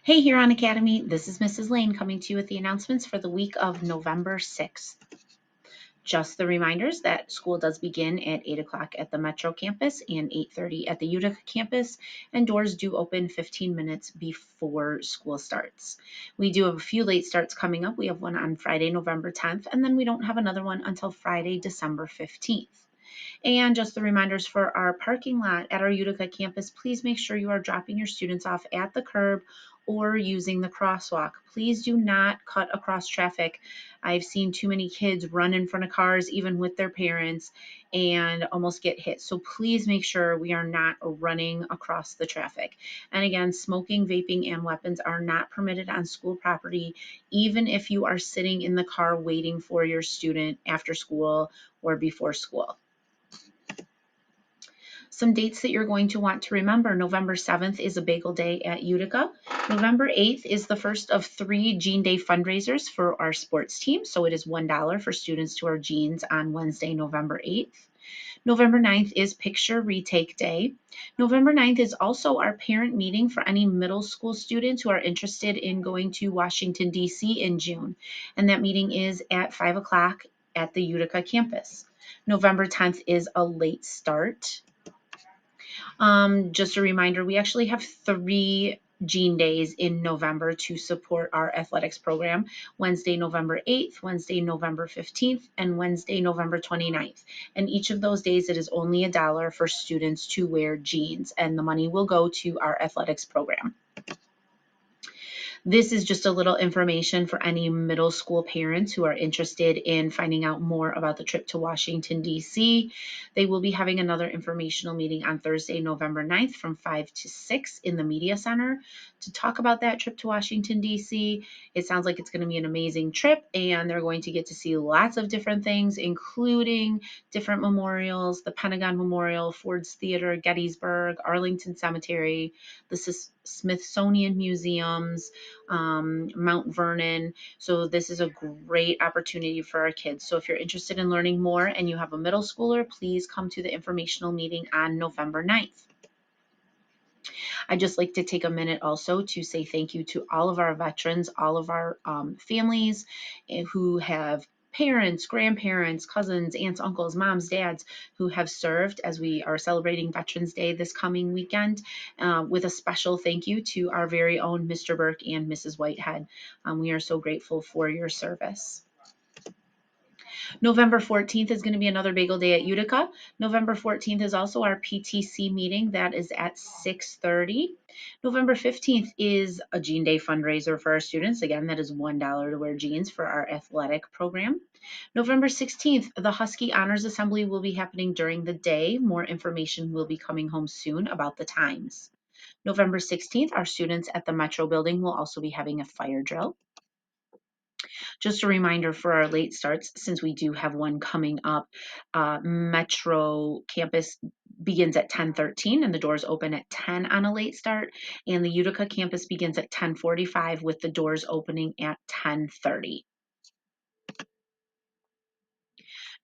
Hey, Huron Academy, this is Mrs. Lane coming to you with the announcements for the week of November 6th. Just the reminders that school does begin at 8 o'clock at the Metro campus and 8:30 at the Utica campus, and doors do open 15 minutes before school starts. We do have a few late starts coming up. We have one on Friday, November 10th, and then we don't have another one until Friday, December 15th. And just the reminders for our parking lot at our Utica campus, please make sure you are dropping your students off at the curb or using the crosswalk. Please do not cut across traffic. I've seen too many kids run in front of cars, even with their parents, and almost get hit. So please make sure we are not running across the traffic. And again, smoking, vaping, and weapons are not permitted on school property, even if you are sitting in the car waiting for your student after school or before school. Some dates that you're going to want to remember: November 7th is a bagel day at Utica. November 8th is the first of 3 Jean Day fundraisers for our sports team. So it is $1 for students to wear jeans on Wednesday, November 8th. November 9th is Picture Retake Day. November 9th is also our parent meeting for any middle school students who are interested in going to Washington, D.C. in June. And that meeting is at 5 o'clock at the Utica campus. November 10th is a late start. Just a reminder, we actually have 3 Jean Days in November to support our athletics program: Wednesday, November 8th, Wednesday, November 15th, and Wednesday, November 29th. And each of those days, it is only $1 for students to wear jeans, and the money will go to our athletics program. This is just a little information for any middle school parents who are interested in finding out more about the trip to Washington, D.C. They will be having another informational meeting on Thursday, November 9th from 5 to 6 in the Media Center to talk about that trip to Washington, D.C. It sounds like it's going to be an amazing trip, and they're going to get to see lots of different things, including different memorials: the Pentagon Memorial, Ford's Theater, Gettysburg, Arlington Cemetery, the Smithsonian Museums, Mount Vernon. So this is a great opportunity for our kids. So if you're interested in learning more and you have a middle schooler, please come to the informational meeting on November 9th. I'd just like to take a minute also to say thank you to all of our veterans, all of our families who have parents, grandparents, cousins, aunts, uncles, moms, dads who have served, as we are celebrating Veterans Day this coming weekend, with a special thank you to our very own Mr. Burke and Mrs. Whitehead. We are so grateful for your service. November 14th is going to be another bagel day at Utica. November 14th is also our PTC meeting. That is at 6:30. November 15th is a Jean Day fundraiser for our students. Again, that is $1 to wear jeans for our athletic program. November 16th, the Husky Honors Assembly will be happening during the day. More information will be coming home soon about the times. November 16th, our students at the Metro building will also be having a fire drill. Just a reminder for our late starts, since we do have one coming up, Metro campus begins at 10:13 and the doors open at 10 on a late start, and the Utica campus begins at 10:45 with the doors opening at 10:30.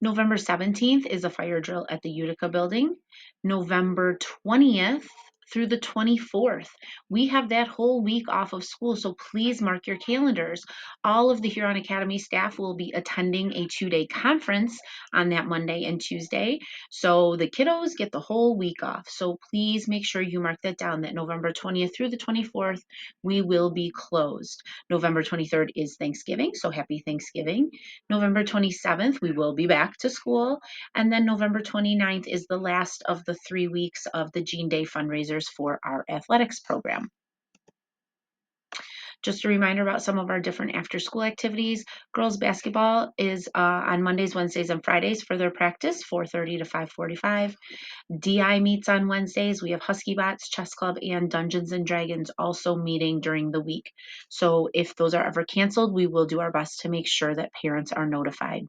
November 17th is a fire drill at the Utica building. November 20th through the 24th, we have that whole week off of school, so please mark your calendars. All of the Huron Academy staff will be attending a 2-day conference on that Monday and Tuesday, so the kiddos get the whole week off. So please make sure you mark that down, that November 20th through the 24th, we will be closed. November 23rd is Thanksgiving, so happy Thanksgiving. November 27th, we will be back to school. And then November 29th is the last of the 3 weeks of the Jean Day fundraisers for our athletics program. Just a reminder about some of our different after-school activities. Girls basketball is on Mondays, Wednesdays, and Fridays for their practice, 4:30 to 5:45. DI meets on Wednesdays. We have Husky Bots, Chess Club, and Dungeons and Dragons also meeting during the week. So if those are ever canceled, we will do our best to make sure that parents are notified.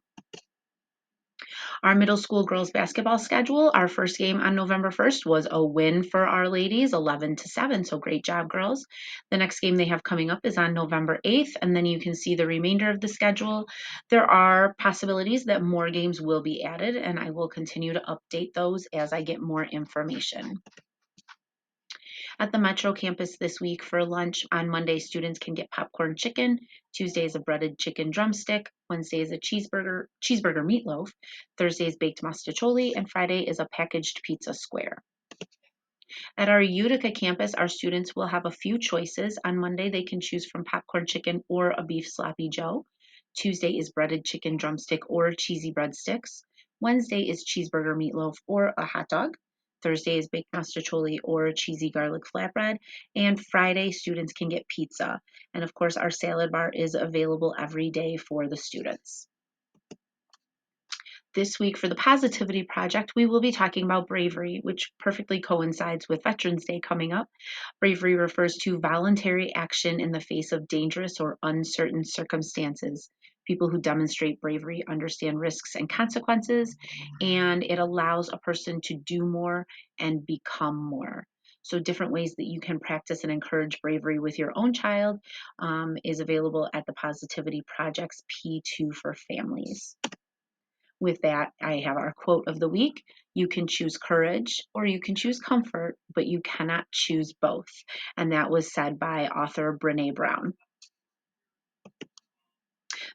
Our middle school girls basketball schedule, our first game on November 1st was a win for our ladies, 11-7. So great job, girls. The next game they have coming up is on November 8th, and then you can see the remainder of the schedule. There are possibilities that more games will be added, and I will continue to update those as I get more information. At the Metro campus this week for lunch, on Monday, students can get popcorn chicken. Tuesday is a breaded chicken drumstick. Wednesday is a cheeseburger meatloaf. Thursday is baked mustacholi, and Friday is a packaged pizza square. At our Utica campus, our students will have a few choices. On Monday, they can choose from popcorn chicken or a beef sloppy joe. Tuesday is breaded chicken drumstick or cheesy breadsticks. Wednesday is cheeseburger meatloaf or a hot dog. Thursday is baked mustacholi or cheesy garlic flatbread. And Friday, students can get pizza. And of course, our salad bar is available every day for the students. This week for the Positivity Project, we will be talking about bravery, which perfectly coincides with Veterans Day coming up. Bravery refers to voluntary action in the face of dangerous or uncertain circumstances. People who demonstrate bravery understand risks and consequences, and it allows a person to do more and become more. So, different ways that you can practice and encourage bravery with your own child is available at the Positivity Project's P2 for Families. With that, I have our quote of the week. You can choose courage or you can choose comfort, but you cannot choose both. And that was said by author Brene Brown.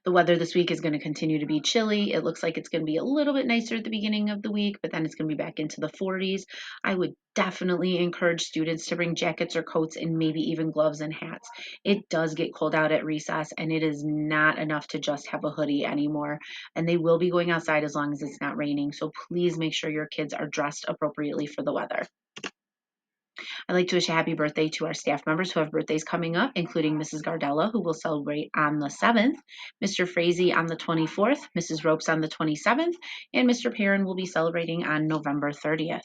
The weather this week is going to continue to be chilly. It looks like it's going to be a little bit nicer at the beginning of the week, but then it's going to be back into the 40s. I would definitely encourage students to bring jackets or coats and maybe even gloves and hats. It does get cold out at recess, and it is not enough to just have a hoodie anymore. And they will be going outside as long as it's not raining. So please make sure your kids are dressed appropriately for the weather. I'd like to wish a happy birthday to our staff members who have birthdays coming up, including Mrs. Gardella, who will celebrate on the 7th, Mr. Frazee on the 24th, Mrs. Ropes on the 27th, and Mr. Perrin will be celebrating on November 30th.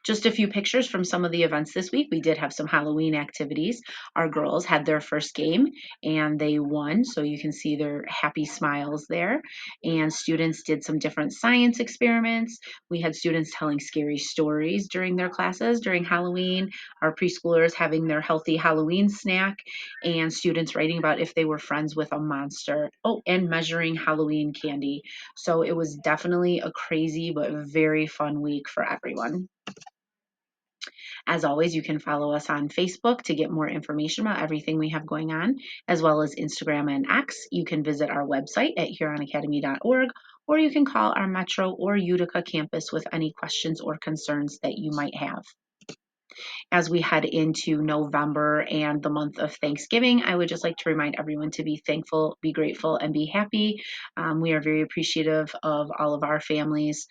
Just a few pictures from some of the events this week. We did have some Halloween activities. Our girls had their first game and they won, so you can see their happy smiles there. And students did some different science experiments. We had students telling scary stories during their classes during Halloween, our preschoolers having their healthy Halloween snack, and students writing about if they were friends with a monster. Oh, and measuring Halloween candy. So it was definitely a crazy but very fun week for everyone. As always, you can follow us on Facebook to get more information about everything we have going on, as well as Instagram and X. You can visit our website at huronacademy.org, or you can call our Metro or Utica campus with any questions or concerns that you might have. As we head into November and the month of Thanksgiving, I would just like to remind everyone to be thankful, be grateful, and be happy. We are very appreciative of all of our families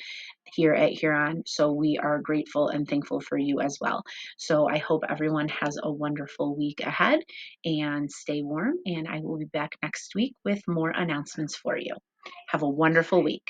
here at Huron, so we are grateful and thankful for you as well. So I hope everyone has a wonderful week ahead and stay warm, and I will be back next week with more announcements for you. Have a wonderful week.